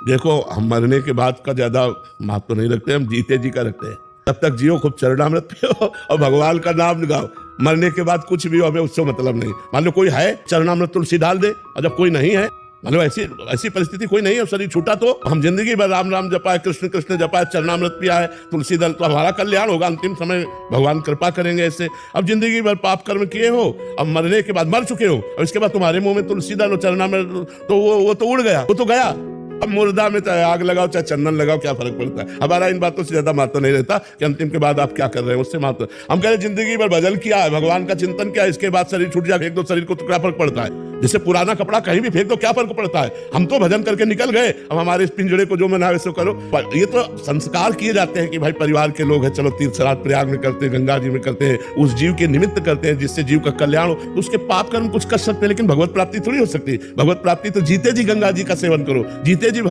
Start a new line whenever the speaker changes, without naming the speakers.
देखो, हम मरने के बाद का ज्यादा महत्व नहीं रखते, हम जीते जी का रखते हैं। तब तक जियो, खूब चरणामृत पियो और भगवान का नाम लगाओ। मरने के बाद कुछ भी हो, हमें उससे मतलब नहीं। मान लो कोई है, चरणामृत तुलसी डाल दे, और जब कोई नहीं है, मान लो ऐसी परिस्थिति कोई नहीं है, शरीर छूटा, तो हम जिंदगी भर राम राम जपाए, कृष्ण कृष्ण जपाए, चरणामृत पिया है, तुलसी दल, तो हमारा कल्याण होगा। अंतिम समय भगवान कृपा करेंगे ऐसे। अब जिंदगी भर पाप कर्म किए हो, अब मरने के बाद मर चुके हो, और इसके बाद तुम्हारे मुंह में तुलसी दल और चरणामृत, तो वो तो उड़ गया, वो तो गया। अब मुर्दा में चाहे आग लगाओ चाहे चंदन लगाओ, क्या फर्क पड़ता है। हमारा इन बातों से ज्यादा महत्व नहीं रहता कि अंतिम के बाद आप क्या कर रहे हैं, उससे महत्व। हम कह रहे जिंदगी भर भजन किया है, भगवान का चिंतन किया है, इसके बाद शरीर छूट जाए, फेंक दो शरीर को, तो क्या फर्क पड़ता है। जैसे पुराना कपड़ा कहीं भी फेंक दो, क्या फर्क पड़ता है। हम तो भजन करके निकल गए, अब हमारे इस पिंजड़े को जो मना है सो करो। पर ये तो संस्कार किए जाते हैं कि भाई परिवार के लोग हैं, चलो तीर्थ श्राद्ध प्रयाग में करते हैं, गंगा जी में करते हैं, उस जीव के निमित्त करते हैं जिससे जीव का कल्याण हो। तो उसके पाप कर्म कुछ कर सकते हैं, लेकिन भगवत प्राप्ति थोड़ी हो सकती। भगवत प्राप्ति तो जीते जी गंगा जी का सेवन करो, जीते